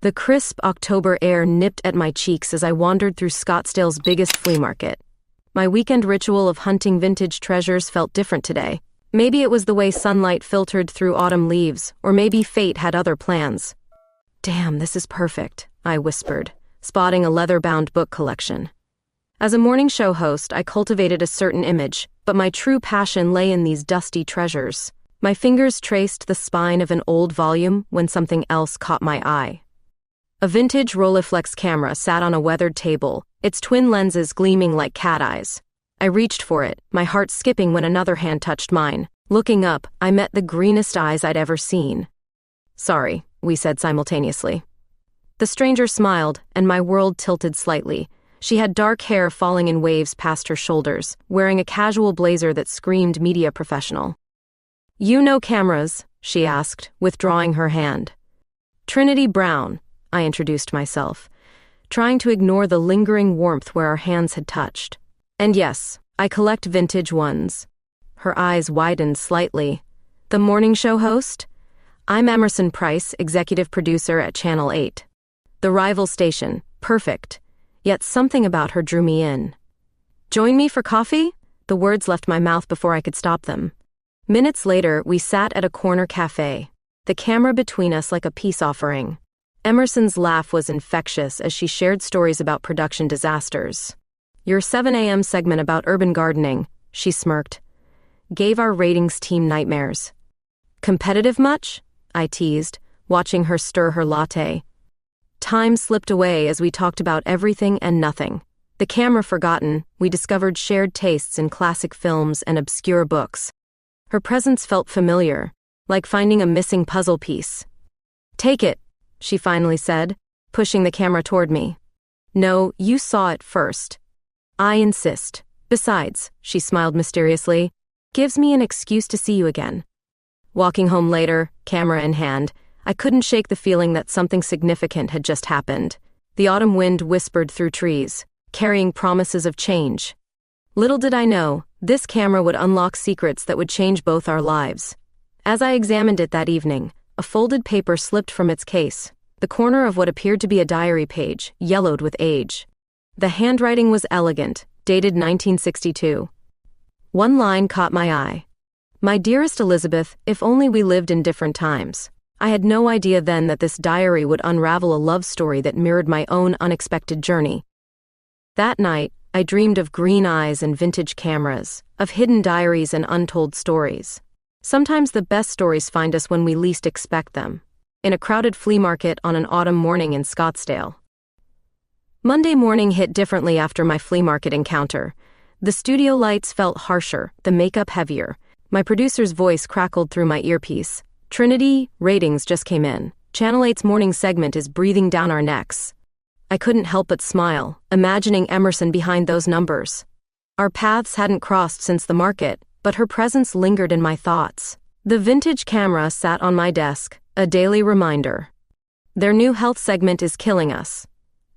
The crisp October air nipped at my cheeks as I wandered through Scottsdale's biggest flea market. My weekend ritual of hunting vintage treasures felt different today. Maybe it was the way sunlight filtered through autumn leaves, or maybe fate had other plans. "Damn, this is perfect," I whispered, spotting a leather-bound book collection. As a morning show host, I cultivated a certain image, but my true passion lay in these dusty treasures. My fingers traced the spine of an old volume when something else caught my eye. A vintage Rolleiflex camera sat on a weathered table, its twin lenses gleaming like cat eyes. I reached for it, my heart skipping when another hand touched mine. Looking up, I met the greenest eyes I'd ever seen. "Sorry," we said simultaneously. The stranger smiled, and my world tilted slightly. She had dark hair falling in waves past her shoulders, wearing a casual blazer that screamed media professional. "You know cameras?" she asked, withdrawing her hand. "Trinity Brown," I introduced myself, trying to ignore the lingering warmth where our hands had touched. "And yes, I collect vintage ones." Her eyes widened slightly. "The morning show host? I'm Emerson Price, executive producer at Channel 8. The rival station, perfect. Yet something about her drew me in. "Join me for coffee?" The words left my mouth before I could stop them. Minutes later, we sat at a corner cafe, the camera between us like a peace offering. Emerson's laugh was infectious as she shared stories about production disasters. "Your 7 a.m. segment about urban gardening," she smirked, "gave our ratings team nightmares." "Competitive much?" I teased, watching her stir her latte. Time slipped away as we talked about everything and nothing. The camera forgotten, we discovered shared tastes in classic films and obscure books. Her presence felt familiar, like finding a missing puzzle piece. "Take it," she finally said, pushing the camera toward me. "No, you saw it first. I insist. Besides," she smiled mysteriously, "gives me an excuse to see you again." Walking home later, camera in hand, I couldn't shake the feeling that something significant had just happened. The autumn wind whispered through trees, carrying promises of change. Little did I know, this camera would unlock secrets that would change both our lives. As I examined it that evening, a folded paper slipped from its case, the corner of what appeared to be a diary page, yellowed with age. The handwriting was elegant, dated 1962. One line caught my eye. "My dearest Elizabeth, if only we lived in different times." I had no idea then that this diary would unravel a love story that mirrored my own unexpected journey. That night, I dreamed of green eyes and vintage cameras, of hidden diaries and untold stories. Sometimes the best stories find us when we least expect them. In a crowded flea market on an autumn morning in Scottsdale. Monday morning hit differently after my flea market encounter. The studio lights felt harsher, the makeup heavier. My producer's voice crackled through my earpiece. "Trinity, ratings just came in. Channel 8's morning segment is breathing down our necks." I couldn't help but smile, imagining Emerson behind those numbers. Our paths hadn't crossed since the market, but her presence lingered in my thoughts. The vintage camera sat on my desk, a daily reminder. "Their new health segment is killing us."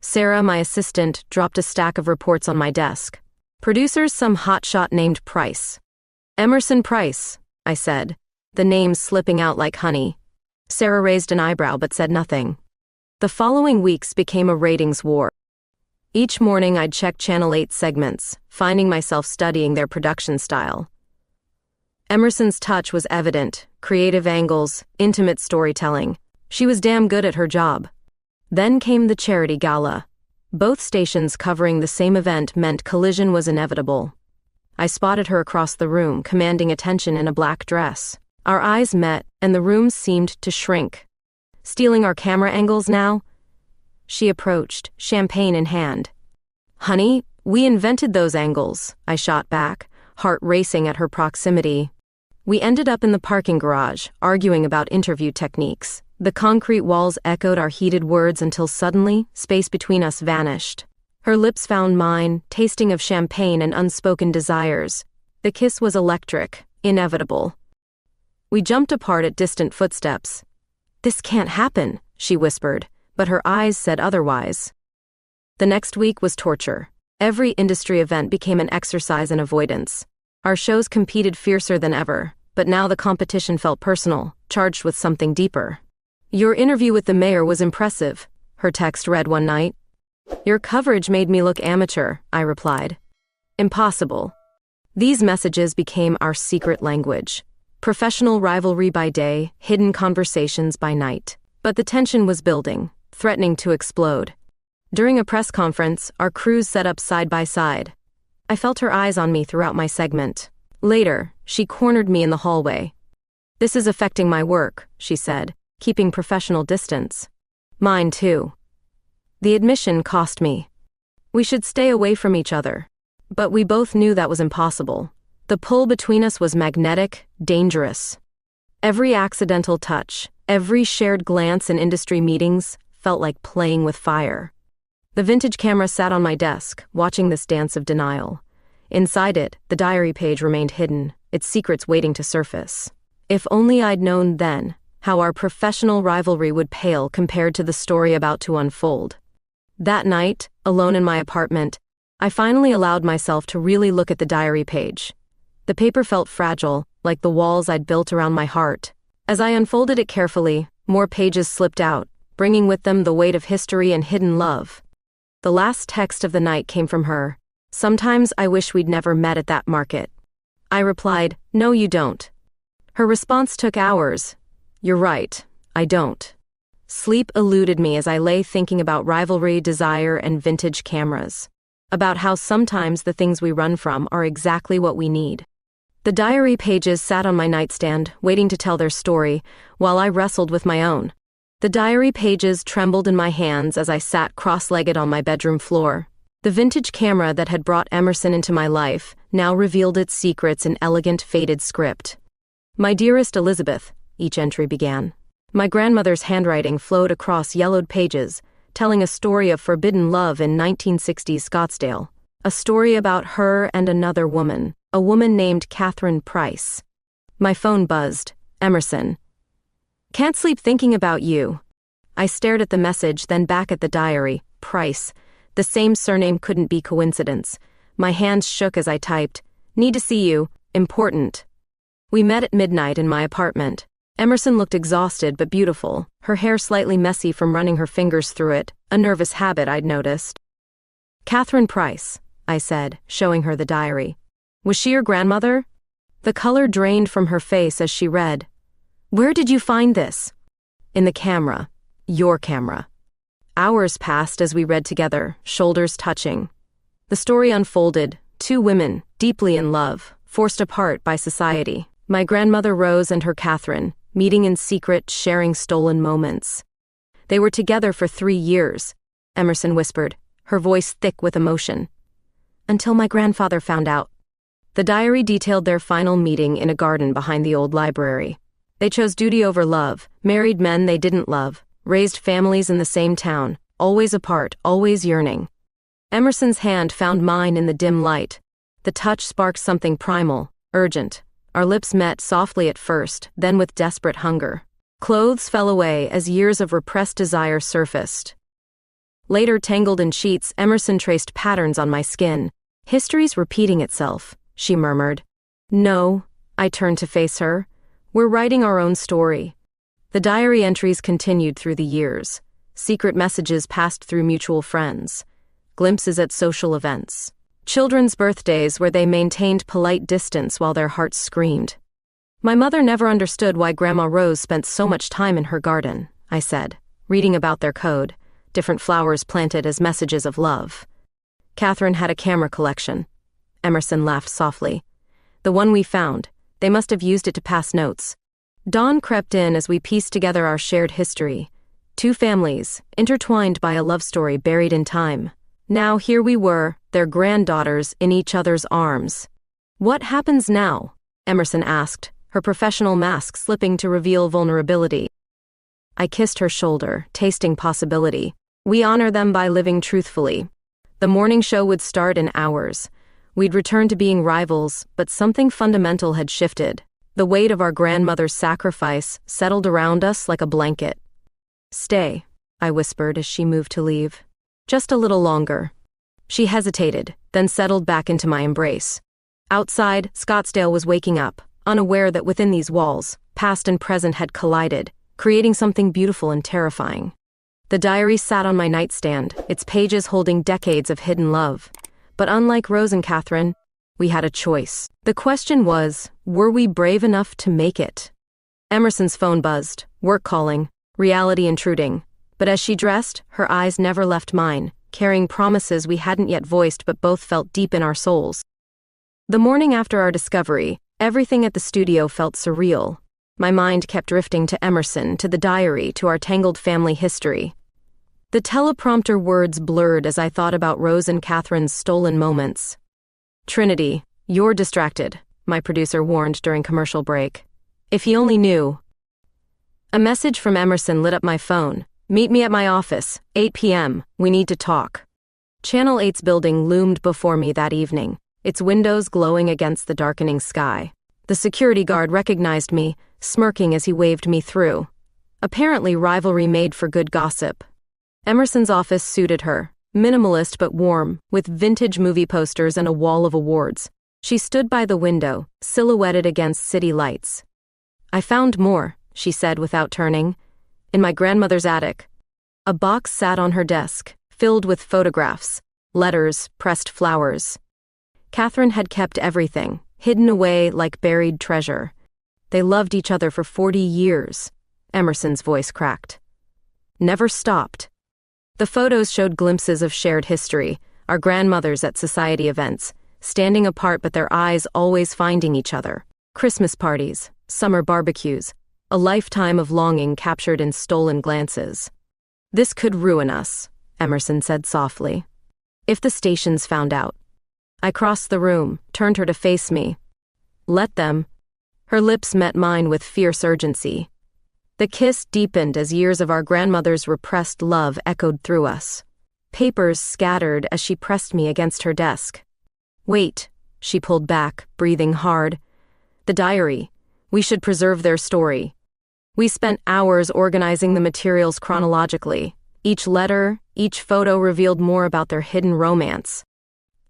Sarah, my assistant, dropped a stack of reports on my desk. "Producer's some hotshot named Price." "Emerson Price," I said, the name slipping out like honey. Sarah raised an eyebrow but said nothing. The following weeks became a ratings war. Each morning I'd check Channel 8 segments, finding myself studying their production style. Emerson's touch was evident, creative angles, intimate storytelling. She was damn good at her job. Then came the charity gala. Both stations covering the same event meant collision was inevitable. I spotted her across the room, commanding attention in a black dress. Our eyes met, and the room seemed to shrink. "Stealing our camera angles now?" She approached, champagne in hand. "Honey, we invented those angles," I shot back, heart racing at her proximity. We ended up in the parking garage, arguing about interview techniques. The concrete walls echoed our heated words until suddenly, space between us vanished. Her lips found mine, tasting of champagne and unspoken desires. The kiss was electric, inevitable. We jumped apart at distant footsteps. "This can't happen," she whispered, but her eyes said otherwise. The next week was torture. Every industry event became an exercise in avoidance. Our shows competed fiercer than ever, but now the competition felt personal, charged with something deeper. "Your interview with the mayor was impressive," her text read one night. Your coverage made me look amateur, I replied. Impossible. These messages became our secret language. Professional rivalry by day, hidden conversations by night. But the tension was building, threatening to explode. During a press conference, our crews set up side by side. I felt her eyes on me throughout my segment. Later, she cornered me in the hallway. This is affecting my work, she said, keeping professional distance. Mine too. The admission cost me. We should stay away from each other. But we both knew that was impossible. The pull between us was magnetic, dangerous. Every accidental touch, every shared glance in industry meetings felt like playing with fire. The vintage camera sat on my desk, watching this dance of denial. Inside it, the diary page remained hidden, its secrets waiting to surface. If only I'd known then how our professional rivalry would pale compared to the story about to unfold. That night, alone in my apartment, I finally allowed myself to really look at the diary page. The paper felt fragile, like the walls I'd built around my heart. As I unfolded it carefully, more pages slipped out, bringing with them the weight of history and hidden love. The last text of the night came from her. Sometimes I wish we'd never met at that market. I replied, no you don't. Her response took hours. You're right, I don't. Sleep eluded me as I lay thinking about rivalry, desire, and vintage cameras. About how sometimes the things we run from are exactly what we need. The diary pages sat on my nightstand, waiting to tell their story, while I wrestled with my own. The diary pages trembled in my hands as I sat cross-legged on my bedroom floor. The vintage camera that had brought Emerson into my life now revealed its secrets in elegant, faded script. My dearest Elizabeth, each entry began. My grandmother's handwriting flowed across yellowed pages, telling a story of forbidden love in 1960s Scottsdale. A story about her and another woman, a woman named Catherine Price. My phone buzzed. Emerson. Can't sleep thinking about you. I stared at the message, then back at the diary. Price. The same surname couldn't be coincidence. My hands shook as I typed. Need to see you. Important. We met at midnight in my apartment. Emerson looked exhausted but beautiful, her hair slightly messy from running her fingers through it, a nervous habit I'd noticed. Catherine Price, I said, showing her the diary. Was she your grandmother? The color drained from her face as she read. Where did you find this? In the camera. Your camera. Hours passed as we read together, shoulders touching. The story unfolded, two women, deeply in love, forced apart by society. My grandmother Rose and her Catherine, meeting in secret, sharing stolen moments. They were together for 3 years, Emerson whispered, her voice thick with emotion. Until my grandfather found out. The diary detailed their final meeting in a garden behind the old library. They chose duty over love, married men they didn't love, raised families in the same town, always apart, always yearning. Emerson's hand found mine in the dim light. The touch sparked something primal, urgent. Our lips met softly at first, then with desperate hunger. Clothes fell away as years of repressed desire surfaced. Later, tangled in sheets, Emerson traced patterns on my skin. History's repeating itself, she murmured. No, I turned to face her. We're writing our own story. The diary entries continued through the years. Secret messages passed through mutual friends. Glimpses at social events. Children's birthdays where they maintained polite distance while their hearts screamed. My mother never understood why Grandma Rose spent so much time in her garden, I said, reading about their code, different flowers planted as messages of love. Catherine had a camera collection. Emerson laughed softly. The one we found, they must have used it to pass notes. Dawn crept in as we pieced together our shared history. Two families, intertwined by a love story buried in time. Now here we were, their granddaughters in each other's arms. What happens now? Emerson asked, her professional mask slipping to reveal vulnerability. I kissed her shoulder, tasting possibility. We honor them by living truthfully. The morning show would start in hours. We'd return to being rivals, but something fundamental had shifted. The weight of our grandmother's sacrifice settled around us like a blanket. Stay, I whispered as she moved to leave. Just a little longer. She hesitated, then settled back into my embrace. Outside, Scottsdale was waking up, unaware that within these walls, past and present had collided, creating something beautiful and terrifying. The diary sat on my nightstand, its pages holding decades of hidden love. But unlike Rose and Catherine, we had a choice. The question was, were we brave enough to make it? Emerson's phone buzzed, work calling, reality intruding. But as she dressed, her eyes never left mine, carrying promises we hadn't yet voiced but both felt deep in our souls. The morning after our discovery, everything at the studio felt surreal. My mind kept drifting to Emerson, to the diary, to our tangled family history. The teleprompter words blurred as I thought about Rose and Catherine's stolen moments. "Trinity, you're distracted," my producer warned during commercial break. If he only knew. A message from Emerson lit up my phone. "Meet me at my office, 8 p.m. We need to talk." Channel 8's building loomed before me that evening, its windows glowing against the darkening sky. The security guard recognized me, smirking as he waved me through. Apparently, Rivalry made for good gossip. Emerson's office suited her, minimalist but warm, with vintage movie posters and a wall of awards. She stood by the window, silhouetted against city lights. "I found more," she said without turning. "In my grandmother's attic." A box sat on her desk, filled with photographs, letters, pressed flowers. Catherine had kept everything, hidden away like buried treasure. They loved each other for 40 years. Emerson's voice cracked. Never stopped. The photos showed glimpses of shared history, our grandmothers at society events, standing apart but their eyes always finding each other. Christmas parties, summer barbecues, a lifetime of longing captured in stolen glances. "This could ruin us," Emerson said softly. "If the stations found out." I crossed the room, turned her to face me. "Let them." Her lips met mine with fierce urgency. The kiss deepened as years of our grandmother's repressed love echoed through us. Papers scattered as she pressed me against her desk. "Wait," she pulled back, breathing hard. "The diary. We should preserve their story." We spent hours organizing the materials chronologically. Each letter, each photo revealed more about their hidden romance.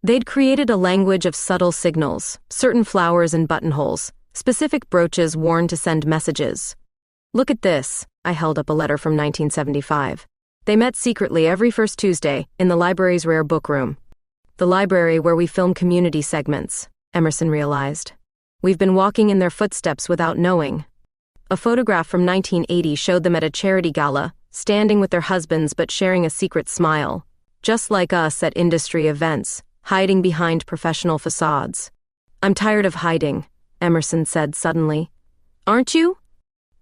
They'd created a language of subtle signals, certain flowers in buttonholes, specific brooches worn to send messages. "Look at this," I held up a letter from 1975. "They met secretly every first Tuesday in the library's rare book room." "The library where we film community segments," Emerson realized. "We've been walking in their footsteps without knowing." A photograph from 1980 showed them at a charity gala, standing with their husbands but sharing a secret smile. Just like us at industry events, hiding behind professional facades. "I'm tired of hiding," Emerson said suddenly. "Aren't you?"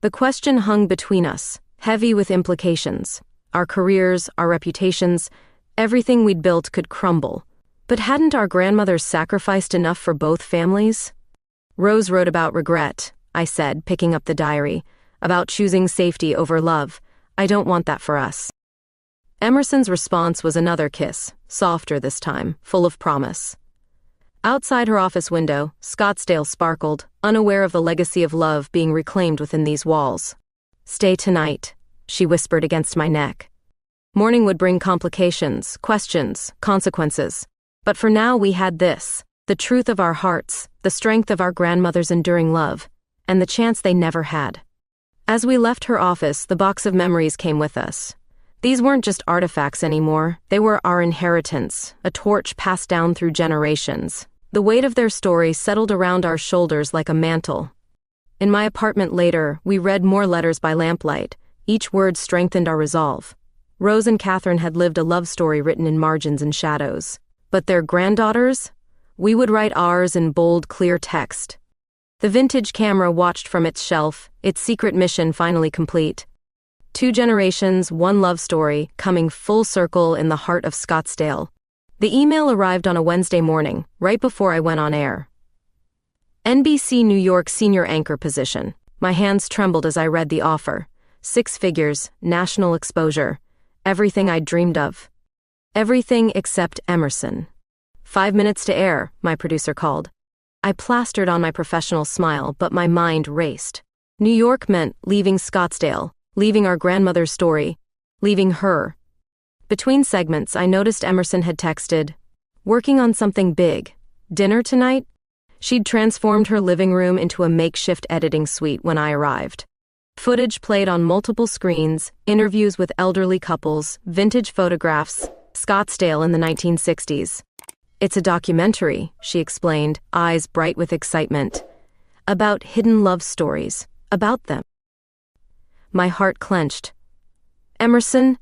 The question hung between us, heavy with implications. Our careers, our reputations, everything we'd built could crumble. But hadn't our grandmothers sacrificed enough for both families? "Rose wrote about regret," I said, picking up the diary, "about choosing safety over love. I don't want that for us." Emerson's response was another kiss, softer this time, full of promise. Outside her office window, Scottsdale sparkled, unaware of the legacy of love being reclaimed within these walls. "Stay tonight," she whispered against my neck. Morning would bring complications, questions, consequences. But for now we had this, the truth of our hearts, the strength of our grandmother's enduring love, and the chance they never had. As we left her office, the box of memories came with us. These weren't just artifacts anymore, they were our inheritance, a torch passed down through generations. The weight of their story settled around our shoulders like a mantle. In my apartment later, we read more letters by lamplight. Each word strengthened our resolve. Rose and Catherine had lived a love story written in margins and shadows. But their granddaughters? We would write ours in bold, clear text. The vintage camera watched from its shelf, its secret mission finally complete. 2 generations, 1 love story, coming full circle in the heart of Scottsdale. The email arrived on a Wednesday morning, right before I went on air. NBC New York senior anchor position. My hands trembled as I read the offer. 6 figures, national exposure. Everything I'd dreamed of. Everything except Emerson. 5 minutes to air, my producer called. I plastered on my professional smile, but my mind raced. New York meant leaving Scottsdale, leaving our grandmother's story, leaving her. Between segments, I noticed Emerson had texted, "Working on something big. Dinner tonight?" She'd transformed her living room into a makeshift editing suite when I arrived. Footage played on multiple screens, interviews with elderly couples, vintage photographs, Scottsdale in the 1960s. It's a documentary, she explained, eyes bright with excitement. About hidden love stories, about them. My heart clenched. Emerson,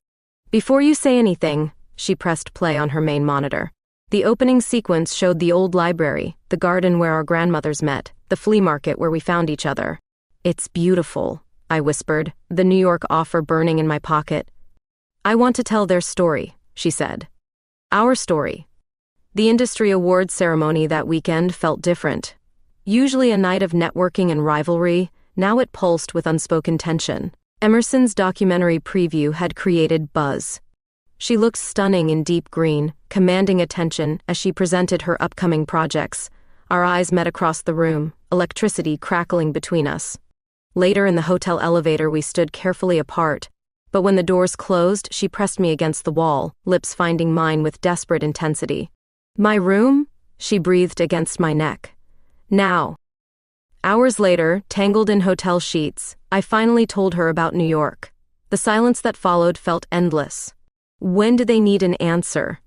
before you say anything, she pressed play on her main monitor. The opening sequence showed the old library, the garden where our grandmothers met, the flea market where we found each other. It's beautiful, I whispered, the New York offer burning in my pocket. I want to tell their story, she said. Our story. The industry awards ceremony that weekend felt different. Usually a night of networking and rivalry, now it pulsed with unspoken tension. Emerson's documentary preview had created buzz. She looked stunning in deep green, commanding attention as she presented her upcoming projects. Our eyes met across the room, electricity crackling between us. Later in the hotel elevator we stood carefully apart, but when the doors closed she pressed me against the wall, lips finding mine with desperate intensity. My room? She breathed against my neck. Now. Hours later, tangled in hotel sheets, I finally told her about New York. The silence that followed felt endless. When do they need an answer?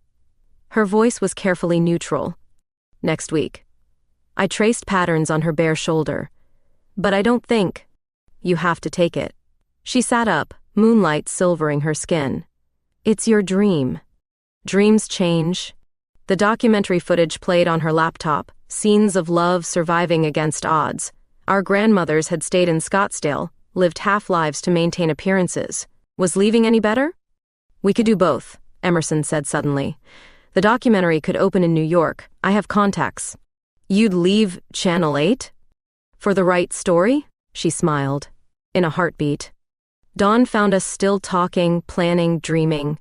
Her voice was carefully neutral. Next week. I traced patterns on her bare shoulder. But I don't think. You have to take it. She sat up, moonlight silvering her skin. It's your dream. Dreams change. The documentary footage played on her laptop, scenes of love surviving against odds. Our grandmothers had stayed in Scottsdale, lived half-lives to maintain appearances. Was leaving any better? We could do both, Emerson said suddenly. The documentary could open in New York. I have contacts. You'd leave Channel 8? For the right story? She smiled. In a heartbeat. Dawn found us still talking, planning, dreaming.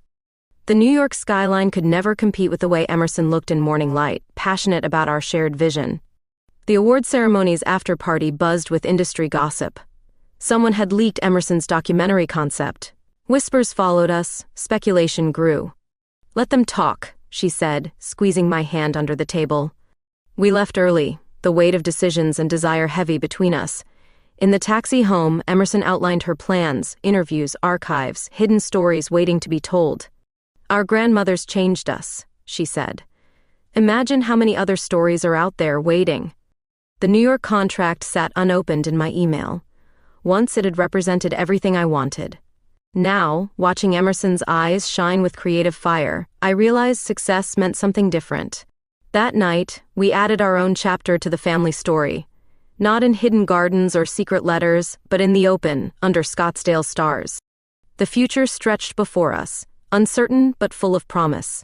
The New York skyline could never compete with the way Emerson looked in morning light, passionate about our shared vision. The award ceremony's after-party buzzed with industry gossip. Someone had leaked Emerson's documentary concept. Whispers followed us, speculation grew. Let them talk, she said, squeezing my hand under the table. We left early, the weight of decisions and desire heavy between us. In the taxi home, Emerson outlined her plans, interviews, archives, hidden stories waiting to be told. Our grandmothers changed us, she said. Imagine how many other stories are out there waiting. The New York contract sat unopened in my email. Once it had represented everything I wanted. Now, watching Emerson's eyes shine with creative fire, I realized success meant something different. That night, we added our own chapter to the family story. Not in hidden gardens or secret letters, but in the open, under Scottsdale stars. The future stretched before us, uncertain but full of promise.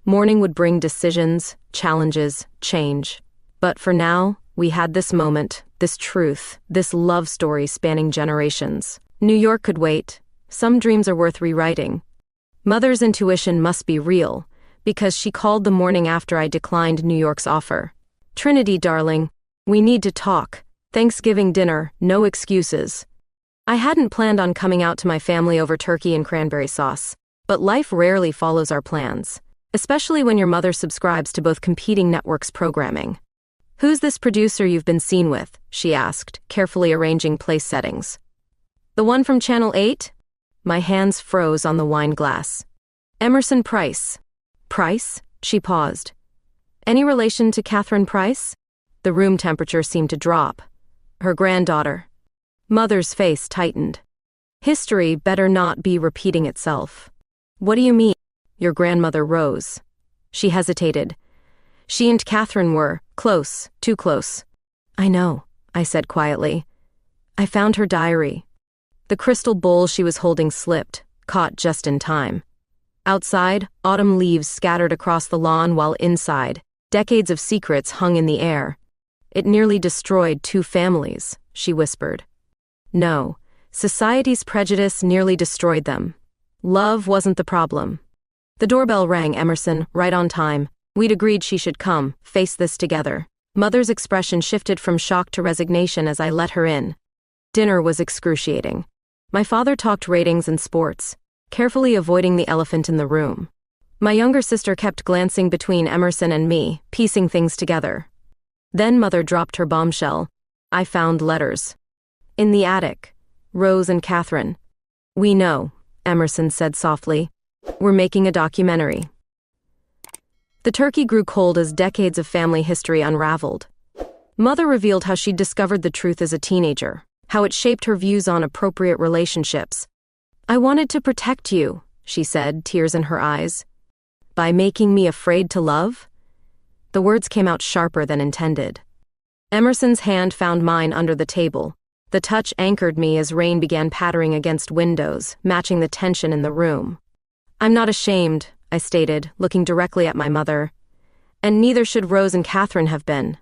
Morning would bring decisions, challenges, change. But for now, we had this moment, this truth, this love story spanning generations. New York could wait. Some dreams are worth rewriting. Mother's intuition must be real, because she called the morning after I declined New York's offer. Trinity, darling, we need to talk. Thanksgiving dinner, no excuses. I hadn't planned on coming out to my family over turkey and cranberry sauce, but life rarely follows our plans, especially when your mother subscribes to both competing networks' programming. Who's this producer you've been seen with? She asked, carefully arranging place settings. The one from Channel 8? My hands froze on the wine glass. Emerson Price. Price? She paused. Any relation to Catherine Price? The room temperature seemed to drop. Her granddaughter. Mother's face tightened. History better not be repeating itself. What do you mean? Your grandmother rose. She hesitated. She and Catherine were close, too close. I know, I said quietly. I found her diary. The crystal bowl she was holding slipped, caught just in time. Outside, autumn leaves scattered across the lawn while inside, decades of secrets hung in the air. It nearly destroyed 2 families, she whispered. No, society's prejudice nearly destroyed them. Love wasn't the problem. The doorbell rang, Emerson, right on time. We'd agreed she should come, face this together. Mother's expression shifted from shock to resignation as I let her in. Dinner was excruciating. My father talked ratings and sports, carefully avoiding the elephant in the room. My younger sister kept glancing between Emerson and me, piecing things together. Then Mother dropped her bombshell. I found letters. In the attic. Rose and Catherine. We know, Emerson said softly. We're making a documentary. The turkey grew cold as decades of family history unraveled. Mother revealed how she'd discovered the truth as a teenager, how it shaped her views on appropriate relationships. I wanted to protect you, she said, tears in her eyes. By making me afraid to love? The words came out sharper than intended. Emerson's hand found mine under the table. The touch anchored me as rain began pattering against windows, matching the tension in the room. I'm not ashamed, I stated, looking directly at my mother. And neither should Rose and Catherine have been.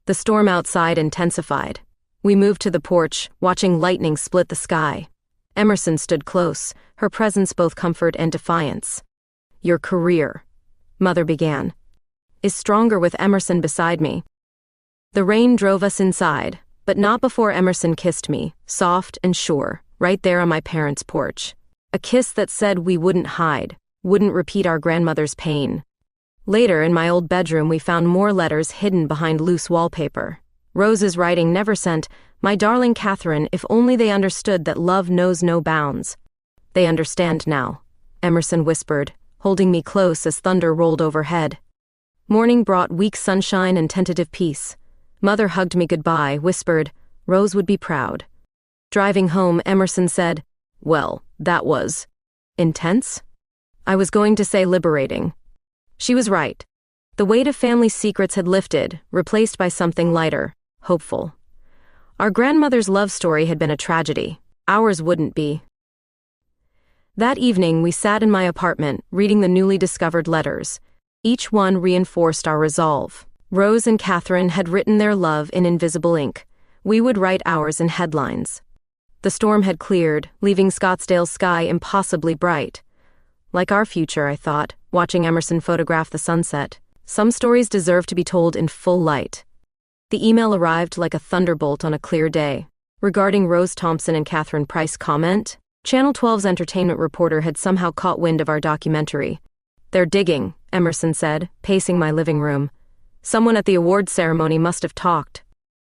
The storm outside intensified. We moved to the porch, watching lightning split the sky. Emerson stood close, her presence both comfort and defiance. Your career, Mother began, is stronger with Emerson beside me. The rain drove us inside, but not before Emerson kissed me, soft and sure, right there on my parents' porch. A kiss that said we wouldn't hide, wouldn't repeat our grandmother's pain. Later, in my old bedroom, we found more letters hidden behind loose wallpaper. Rose's writing never sent, "My darling Catherine, if only they understood that love knows no bounds." They understand now, Emerson whispered, holding me close as thunder rolled overhead. Morning brought weak sunshine and tentative peace. Mother hugged me goodbye, whispered, Rose would be proud. Driving home, Emerson said, well, that was intense? I was going to say liberating. She was right. The weight of family secrets had lifted, replaced by something lighter, hopeful. Our grandmother's love story had been a tragedy. Ours wouldn't be. That evening, we sat in my apartment, reading the newly discovered letters. Each one reinforced our resolve. Rose and Catherine had written their love in invisible ink. We would write ours in headlines. The storm had cleared, leaving Scottsdale's sky impossibly bright. Like our future, I thought, watching Emerson photograph the sunset. Some stories deserve to be told in full light. The email arrived like a thunderbolt on a clear day. Regarding Rose Thompson and Catherine Price comment, Channel 12's entertainment reporter had somehow caught wind of our documentary. They're digging, Emerson said, pacing my living room. Someone at the awards ceremony must have talked.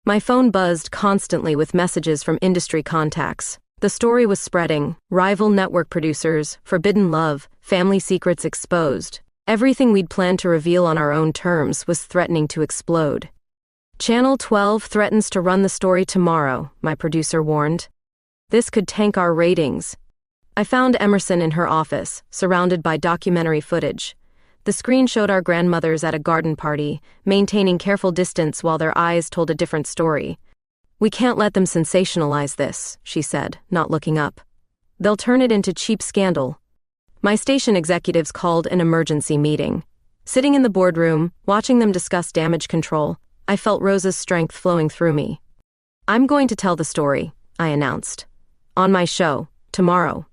My phone buzzed constantly with messages from industry contacts. The story was spreading. Rival network producers, forbidden love, family secrets exposed. Everything we'd planned to reveal on our own terms was threatening to explode. Channel 12 threatens to run the story tomorrow, my producer warned. This could tank our ratings. I found Emerson in her office, surrounded by documentary footage. The screen showed our grandmothers at a garden party, maintaining careful distance while their eyes told a different story. We can't let them sensationalize this, she said, not looking up. They'll turn it into cheap scandal. My station executives called an emergency meeting. Sitting in the boardroom, watching them discuss damage control, I felt Rose's strength flowing through me. I'm going to tell the story, I announced. On my show, tomorrow.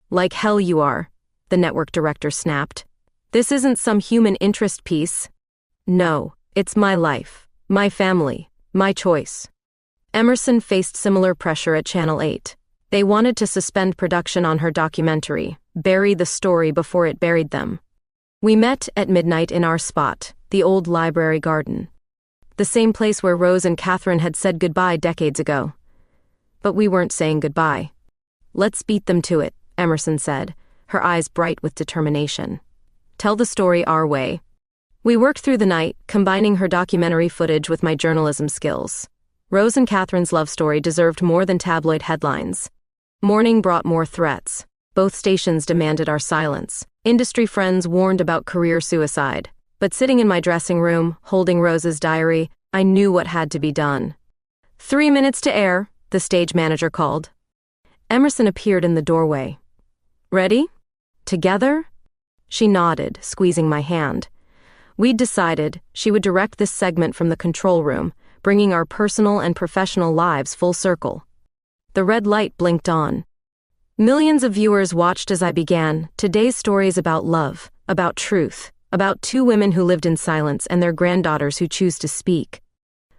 Like hell you are, the network director snapped. This isn't some human interest piece. No, it's my life, my family, my choice. Emerson faced similar pressure at Channel 8. They wanted to suspend production on her documentary, bury the story before it buried them. We met at midnight in our spot, the old library garden. The same place where Rose and Catherine had said goodbye decades ago. But we weren't saying goodbye. Let's beat them to it, Emerson said, her eyes bright with determination. Tell the story our way. We worked through the night, combining her documentary footage with my journalism skills. Rose and Catherine's love story deserved more than tabloid headlines. Morning brought more threats. Both stations demanded our silence. Industry friends warned about career suicide. But sitting in my dressing room, holding Rose's diary, I knew what had to be done. 3 minutes to air, the stage manager called. Emerson appeared in the doorway. Ready? Together? She nodded, squeezing my hand. We'd decided she would direct this segment from the control room, bringing our personal and professional lives full circle. The red light blinked on. Millions of viewers watched as I began. Today's story is about love, about truth, about 2 women who lived in silence and their granddaughters who choose to speak.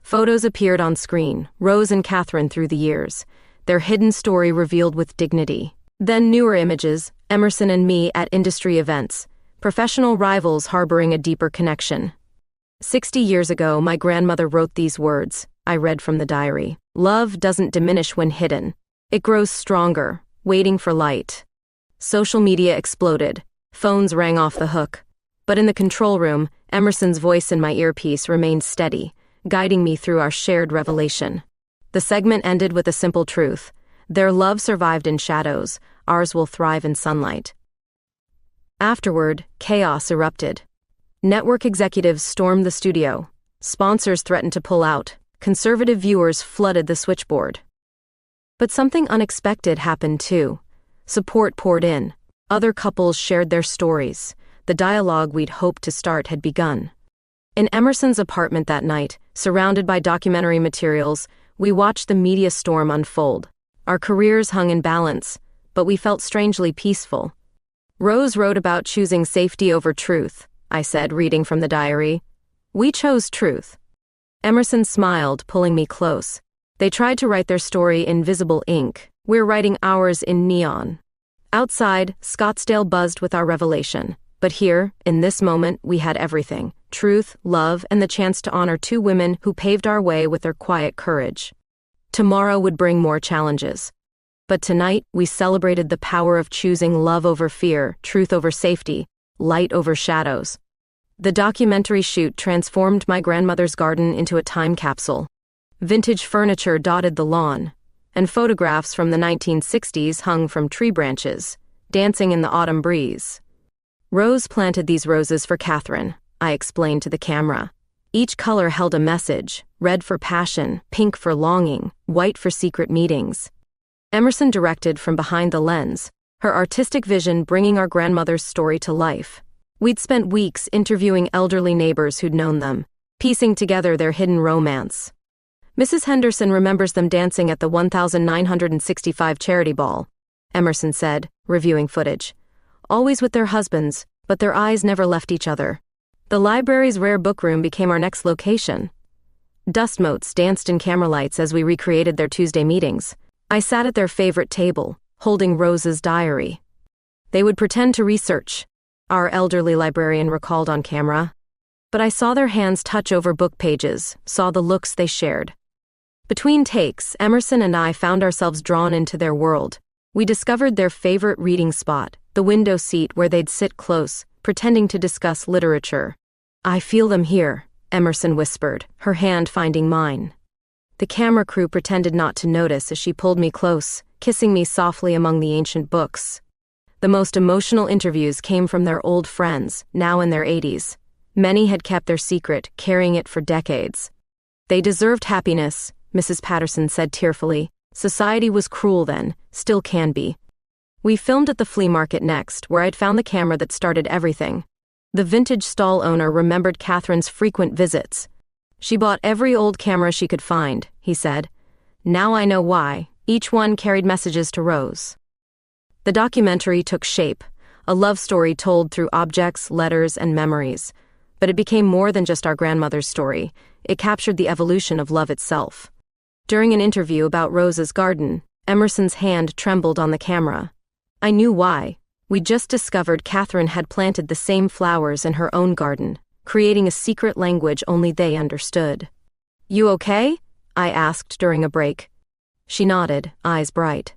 Photos appeared on screen, Rose and Catherine through the years, their hidden story revealed with dignity. Then newer images, Emerson and me at industry events, professional rivals harboring a deeper connection. 60 years ago, my grandmother wrote these words, I read from the diary. Love doesn't diminish when hidden. It grows stronger, waiting for light. Social media exploded. Phones rang off the hook. But in the control room, Emerson's voice in my earpiece remained steady, guiding me through our shared revelation. The segment ended with a simple truth. Their love survived in shadows, ours will thrive in sunlight. Afterward, chaos erupted. Network executives stormed the studio. Sponsors threatened to pull out. Conservative viewers flooded the switchboard. But something unexpected happened too. Support poured in. Other couples shared their stories. The dialogue we'd hoped to start had begun. In Emerson's apartment that night, surrounded by documentary materials, we watched the media storm unfold. Our careers hung in balance, but we felt strangely peaceful. Rose wrote about choosing safety over truth, I said, reading from the diary. We chose truth. Emerson smiled, pulling me close. They tried to write their story in visible ink. We're writing ours in neon. Outside, Scottsdale buzzed with our revelation. But here, in this moment, we had everything. Truth, love, and the chance to honor two women who paved our way with their quiet courage. Tomorrow would bring more challenges. But tonight, we celebrated the power of choosing love over fear, truth over safety, light over shadows. The documentary shoot transformed my grandmother's garden into a time capsule. Vintage furniture dotted the lawn, and photographs from the 1960s hung from tree branches, dancing in the autumn breeze. Rose planted these roses for Catherine, I explained to the camera. Each color held a message, red for passion, pink for longing, white for secret meetings. Emerson directed from behind the lens, her artistic vision bringing our grandmother's story to life. We'd spent weeks interviewing elderly neighbors who'd known them, piecing together their hidden romance. Mrs. Henderson remembers them dancing at the 1965 charity ball, Emerson said, reviewing footage. Always with their husbands, but their eyes never left each other. The library's rare book room became our next location. Dust motes danced in camera lights as we recreated their Tuesday meetings. I sat at their favorite table, holding Rose's diary. They would pretend to research, our elderly librarian recalled on camera. But I saw their hands touch over book pages, saw the looks they shared. Between takes, Emerson and I found ourselves drawn into their world. We discovered their favorite reading spot, the window seat where they'd sit close, pretending to discuss literature. I feel them here, Emerson whispered, her hand finding mine. The camera crew pretended not to notice as she pulled me close, kissing me softly among the ancient books. The most emotional interviews came from their old friends, now in their 80s. Many had kept their secret, carrying it for decades. They deserved happiness, Mrs. Patterson said tearfully. Society was cruel then, still can be. We filmed at the flea market next, where I'd found the camera that started everything. The vintage stall owner remembered Catherine's frequent visits. She bought every old camera she could find, he said. Now I know why. Each one carried messages to Rose. The documentary took shape, a love story told through objects, letters, and memories. But it became more than just our grandmother's story. It captured the evolution of love itself. During an interview about Rose's garden, Emerson's hand trembled on the camera. I knew why. We'd just discovered Catherine had planted the same flowers in her own garden, creating a secret language only they understood. You okay? I asked during a break. She nodded, eyes bright.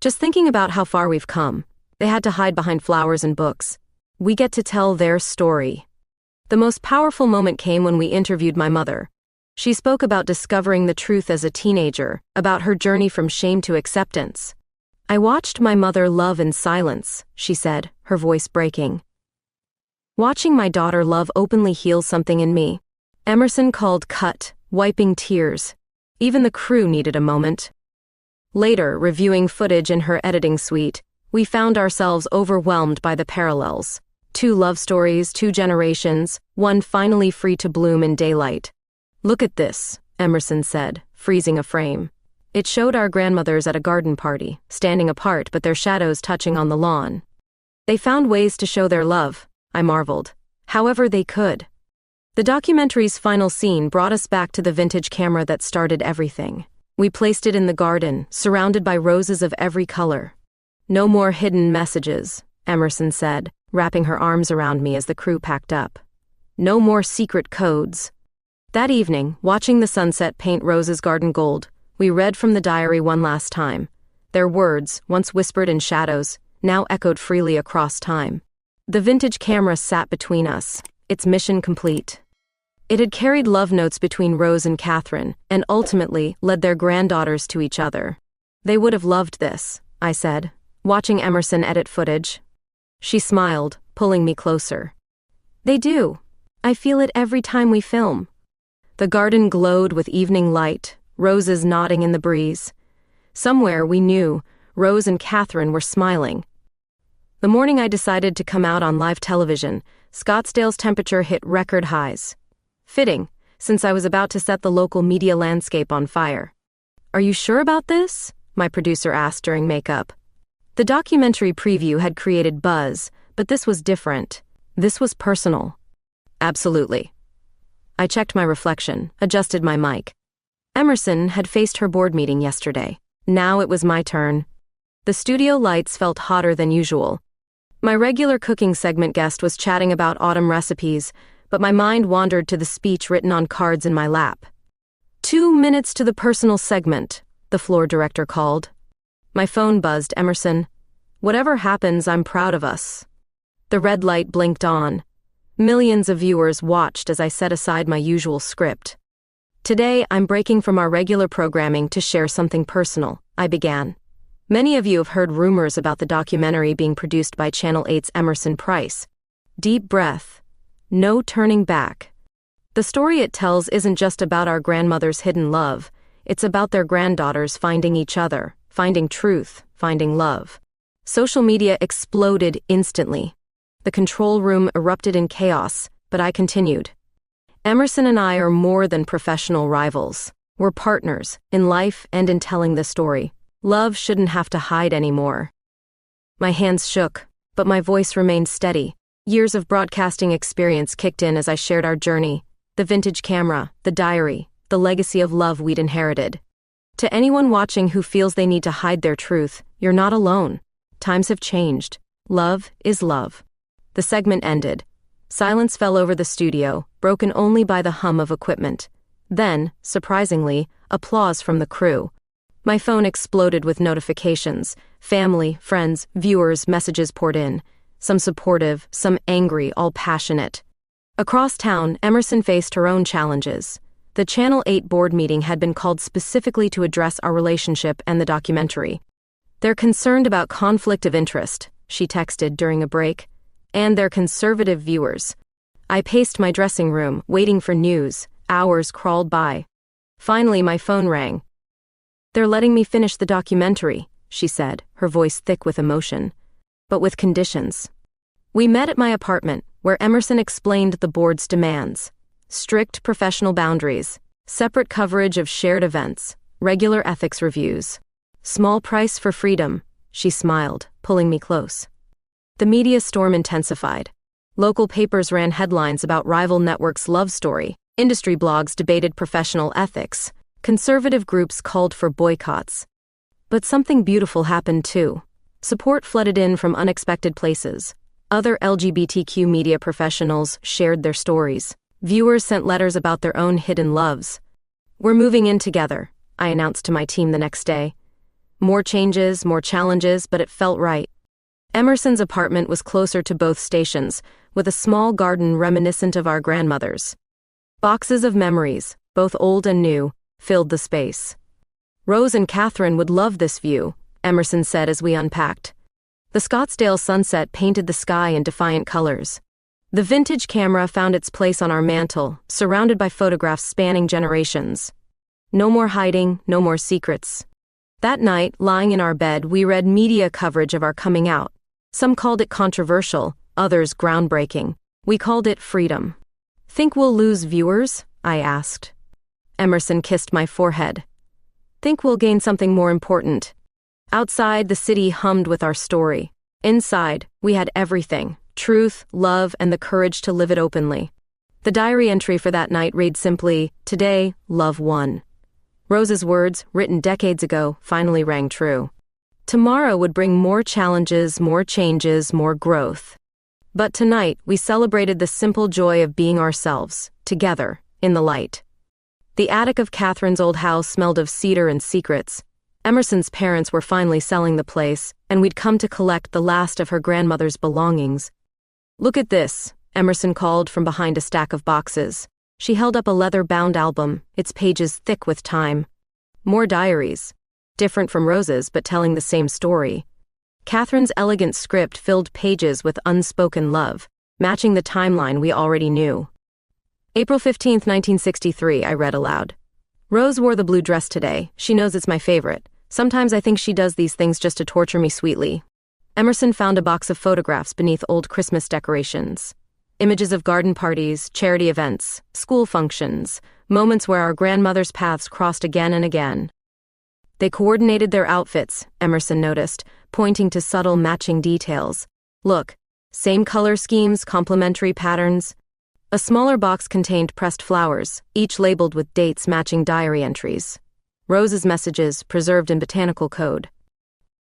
Just thinking about how far we've come. They had to hide behind flowers and books. We get to tell their story. The most powerful moment came when we interviewed my mother. She spoke about discovering the truth as a teenager, about her journey from shame to acceptance. I watched my mother love in silence, she said, her voice breaking. Watching my daughter love openly heals something in me. Emerson called cut, wiping tears. Even the crew needed a moment. Later, reviewing footage in her editing suite, we found ourselves overwhelmed by the parallels. 2 love stories, 2 generations, one finally free to bloom in daylight. Look at this, Emerson said, freezing a frame. It showed our grandmothers at a garden party, standing apart but their shadows touching on the lawn. They found ways to show their love, I marveled. However they could. The documentary's final scene brought us back to the vintage camera that started everything. We placed it in the garden, surrounded by roses of every color. No more hidden messages, Emerson said, wrapping her arms around me as the crew packed up. No more secret codes. That evening, watching the sunset paint Rose's garden gold, we read from the diary one last time. Their words, once whispered in shadows, now echoed freely across time. The vintage camera sat between us, its mission complete. It had carried love notes between Rose and Catherine, and ultimately led their granddaughters to each other. They would have loved this, I said, watching Emerson edit footage. She smiled, pulling me closer. They do. I feel it every time we film. The garden glowed with evening light, roses nodding in the breeze. Somewhere, we knew, Rose and Catherine were smiling. The morning I decided to come out on live television, Scottsdale's temperature hit record highs. Fitting, since I was about to set the local media landscape on fire. "Are you sure about this?" my producer asked during makeup. The documentary preview had created buzz, but this was different. This was personal. Absolutely. I checked my reflection, adjusted my mic. Emerson had faced her board meeting yesterday. Now it was my turn. The studio lights felt hotter than usual. My regular cooking segment guest was chatting about autumn recipes, but my mind wandered to the speech written on cards in my lap. 2 minutes to the personal segment, the floor director called. My phone buzzed. Emerson. Whatever happens, I'm proud of us. The red light blinked on. Millions of viewers watched as I set aside my usual script. Today, I'm breaking from our regular programming to share something personal, I began. Many of you have heard rumors about the documentary being produced by Channel 8's Emerson Price. Deep breath. No turning back. The story it tells isn't just about our grandmother's hidden love, it's about their granddaughters finding each other, finding truth, finding love. Social media exploded instantly. The control room erupted in chaos, but I continued. Emerson and I are more than professional rivals. We're partners, in life and in telling the story. Love shouldn't have to hide anymore. My hands shook, but my voice remained steady. Years of broadcasting experience kicked in as I shared our journey, the vintage camera, the diary, the legacy of love we'd inherited. To anyone watching who feels they need to hide their truth, you're not alone. Times have changed. Love is love. The segment ended. Silence fell over the studio, broken only by the hum of equipment. Then, surprisingly, applause from the crew. My phone exploded with notifications. Family, friends, viewers, messages poured in. Some supportive, some angry, all passionate. Across town, Emerson faced her own challenges. The Channel 8 board meeting had been called specifically to address our relationship and the documentary. "They're concerned about conflict of interest," she texted during a break. "And they're conservative viewers." I paced my dressing room, waiting for news. Hours crawled by. Finally, my phone rang. "They're letting me finish the documentary," she said, her voice thick with emotion. "But with conditions." We met at my apartment, where Emerson explained the board's demands. Strict professional boundaries, separate coverage of shared events, regular ethics reviews. "Small price for freedom," she smiled, pulling me close. The media storm intensified. Local papers ran headlines about rival networks' love story. Industry blogs debated professional ethics. Conservative groups called for boycotts. But something beautiful happened too. Support flooded in from unexpected places. Other LGBTQ media professionals shared their stories. Viewers sent letters about their own hidden loves. "We're moving in together," I announced to my team the next day. More changes, more challenges, but it felt right. Emerson's apartment was closer to both stations, with a small garden reminiscent of our grandmother's. Boxes of memories, both old and new, filled the space. "Rose and Catherine would love this view," Emerson said as we unpacked. The Scottsdale sunset painted the sky in defiant colors. The vintage camera found its place on our mantle, surrounded by photographs spanning generations. No more hiding, no more secrets. That night, lying in our bed, we read media coverage of our coming out. Some called it controversial, others groundbreaking. We called it freedom. "Think we'll lose viewers?" I asked. Emerson kissed my forehead. "Think we'll gain something more important." Outside, the city hummed with our story. Inside, we had everything: truth, love, and the courage to live it openly. The diary entry for that night read simply, "Today, love won." Rose's words, written decades ago, finally rang true. Tomorrow would bring more challenges, more changes, more growth. But tonight, we celebrated the simple joy of being ourselves, together, in the light. The attic of Catherine's old house smelled of cedar and secrets. Emerson's parents were finally selling the place, and we'd come to collect the last of her grandmother's belongings. "Look at this," Emerson called from behind a stack of boxes. She held up a leather-bound album, its pages thick with time. More diaries. Different from Rose's, but telling the same story. Catherine's elegant script filled pages with unspoken love, matching the timeline we already knew. "April 15th, 1963, I read aloud. "Rose wore the blue dress today. She knows it's my favorite. Sometimes I think she does these things just to torture me sweetly." Emerson found a box of photographs beneath old Christmas decorations. Images of garden parties, charity events, school functions, moments where our grandmother's paths crossed again and again. They coordinated their outfits, Emerson noticed, pointing to subtle matching details. "Look, same color schemes, complementary patterns." A smaller box contained pressed flowers, each labeled with dates matching diary entries. Rose's messages, preserved in botanical code.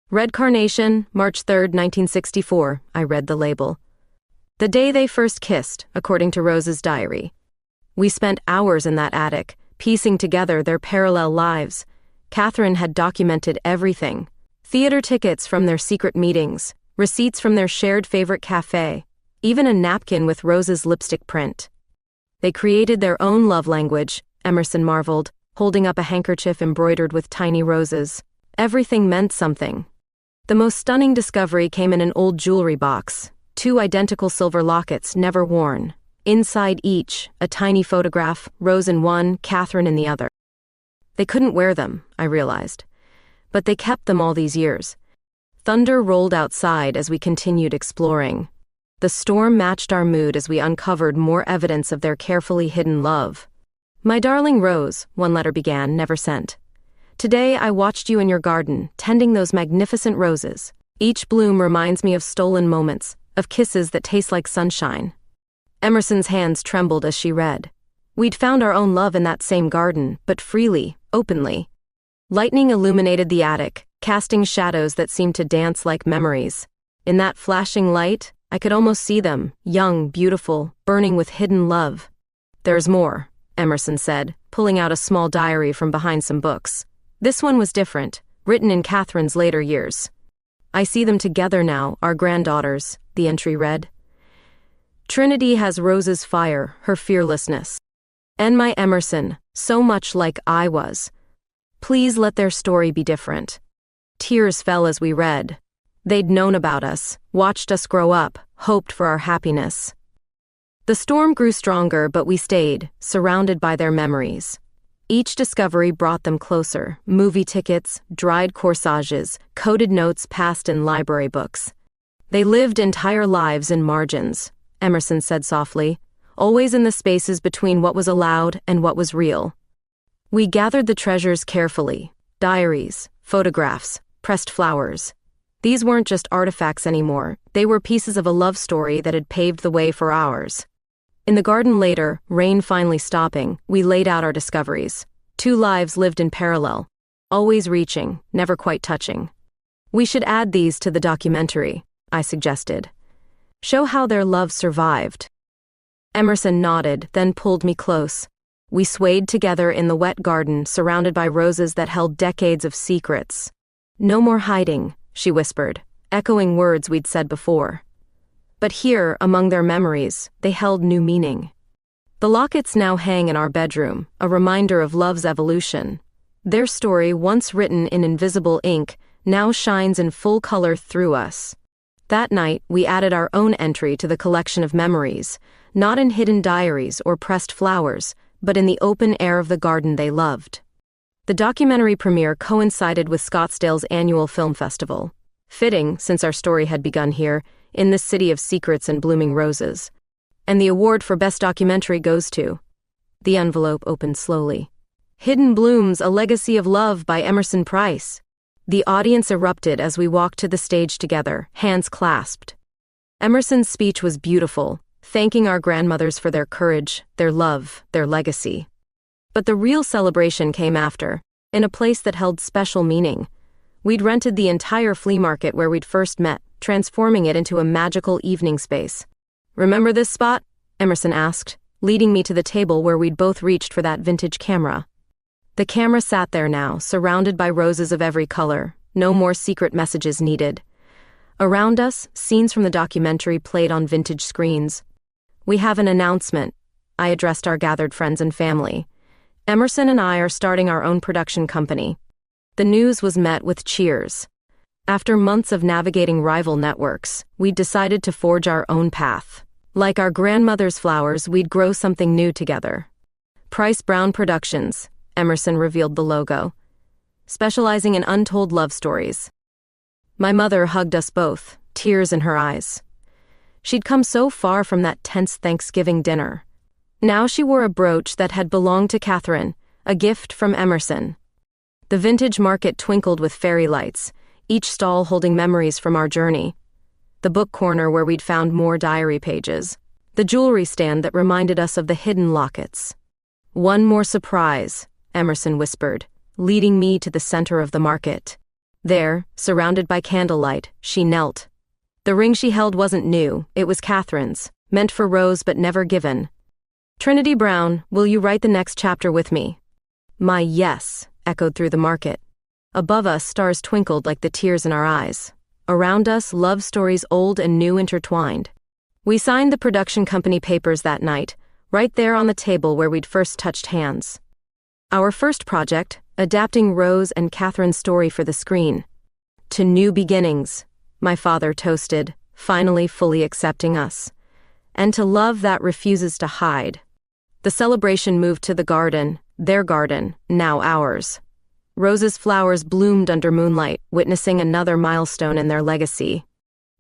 "Red Carnation, March 3rd, 1964, I read the label. "The day they first kissed," according to Rose's diary. We spent hours in that attic, piecing together their parallel lives. Catherine had documented everything. Theater tickets from their secret meetings, receipts from their shared favorite cafe, even a napkin with Rose's lipstick print. They created their own love language, Emerson marveled, holding up a handkerchief embroidered with tiny roses. Everything meant something. The most stunning discovery came in an old jewelry box, 2 identical silver lockets never worn. Inside each, a tiny photograph, Rose in one, Catherine in the other. They couldn't wear them, I realized. But they kept them all these years. Thunder rolled outside as we continued exploring. The storm matched our mood as we uncovered more evidence of their carefully hidden love. "My darling Rose," one letter began, never sent. "Today I watched you in your garden, tending those magnificent roses. Each bloom reminds me of stolen moments, of kisses that taste like sunshine." Emerson's hands trembled as she read. We'd found our own love in that same garden, but freely, openly. Lightning illuminated the attic, casting shadows that seemed to dance like memories. In that flashing light, I could almost see them, young, beautiful, burning with hidden love. "There's more," Emerson said, pulling out a small diary from behind some books. This one was different, written in Catherine's later years. "I see them together now, our granddaughters," the entry read. "Trinity has Rose's fire, her fearlessness. And my Emerson, so much like I was. Please let their story be different." Tears fell as we read. They'd known about us, watched us grow up, hoped for our happiness. The storm grew stronger, but we stayed, surrounded by their memories. Each discovery brought them closer: movie tickets, dried corsages, coded notes passed in library books. "They lived entire lives in margins," Emerson said softly, "always in the spaces between what was allowed and what was real." We gathered the treasures carefully: diaries, photographs, pressed flowers. These weren't just artifacts anymore, they were pieces of a love story that had paved the way for ours. In the garden later, rain finally stopping, we laid out our discoveries. 2 lives lived in parallel, always reaching, never quite touching. "We should add these to the documentary," I suggested. "Show how their love survived." Emerson nodded, then pulled me close. We swayed together in the wet garden, surrounded by roses that held decades of secrets. "No more hiding," she whispered, echoing words we'd said before. But here, among their memories, they held new meaning. The lockets now hang in our bedroom, a reminder of love's evolution. Their story, once written in invisible ink, now shines in full color through us. That night, we added our own entry to the collection of memories, not in hidden diaries or pressed flowers, but in the open air of the garden they loved. The documentary premiere coincided with Scottsdale's annual film festival. Fitting, since our story had begun here, in this city of secrets and blooming roses. And the award for Best Documentary goes to... The envelope opened slowly. "Hidden Blooms, A Legacy of Love" by Emerson Price. The audience erupted as we walked to the stage together, hands clasped. Emerson's speech was beautiful, thanking our grandmothers for their courage, their love, their legacy. But the real celebration came after, in a place that held special meaning. We'd rented the entire flea market where we'd first met, transforming it into a magical evening space. "Remember this spot?" Emerson asked, leading me to the table where we'd both reached for that vintage camera. The camera sat there now, surrounded by roses of every color. No more secret messages needed. Around us, scenes from the documentary played on vintage screens. "We have an announcement," I addressed our gathered friends and family. "Emerson and I are starting our own production company." The news was met with cheers. After months of navigating rival networks, we'd decided to forge our own path. Like our grandmother's flowers, we'd grow something new together. Price Brown Productions, Emerson revealed the logo, specializing in untold love stories. My mother hugged us both, tears in her eyes. She'd come so far from that tense Thanksgiving dinner. Now she wore a brooch that had belonged to Catherine, a gift from Emerson. The vintage market twinkled with fairy lights, each stall holding memories from our journey. The book corner where we'd found more diary pages. The jewelry stand that reminded us of the hidden lockets. "One more surprise," Emerson whispered, leading me to the center of the market. There, surrounded by candlelight, she knelt. The ring she held wasn't new, it was Catherine's, meant for Rose but never given. "Trinity Brown, will you write the next chapter with me?" My yes echoed through the market. Above us, stars twinkled like the tears in our eyes. Around us, love stories old and new intertwined. We signed the production company papers that night, right there on the table where we'd first touched hands. Our first project, adapting Rose and Catherine's story for the screen. "To new beginnings," my father toasted, finally fully accepting us. "And to love that refuses to hide." The celebration moved to the garden, their garden, now ours. Rose's flowers bloomed under moonlight, witnessing another milestone in their legacy.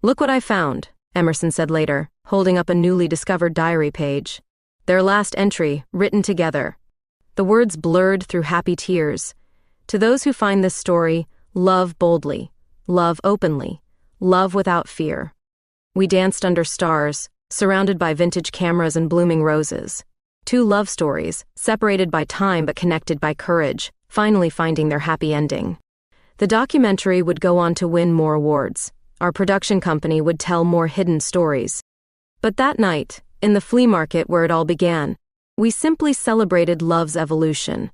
"Look what I found," Emerson said later, holding up a newly discovered diary page. Their last entry, written together. The words blurred through happy tears. "To those who find this story, love boldly, love openly, love without fear." We danced under stars, surrounded by vintage cameras and blooming roses. Two love stories, separated by time but connected by courage, finally finding their happy ending. The documentary would go on to win more awards. Our production company would tell more hidden stories. But that night, in the flea market where it all began, we simply celebrated love's evolution.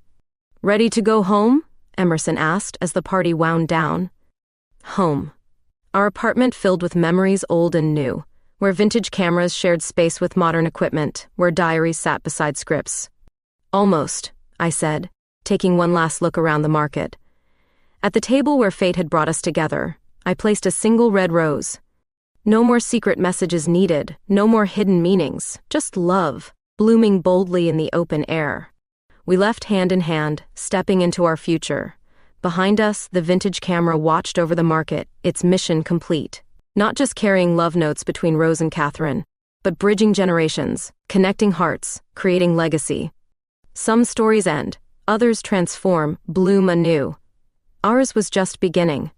"Ready to go home?" Emerson asked as the party wound down. Home. Our apartment filled with memories old and new, where vintage cameras shared space with modern equipment, where diaries sat beside scripts. "Almost," I said, taking one last look around the market. At the table where fate had brought us together, I placed a single red rose. No more secret messages needed, no more hidden meanings, just love, blooming boldly in the open air. We left hand in hand, stepping into our future. Behind us, the vintage camera watched over the market, its mission complete. Not just carrying love notes between Rose and Catherine, but bridging generations, connecting hearts, creating legacy. Some stories end, others transform, bloom anew. Ours was just beginning.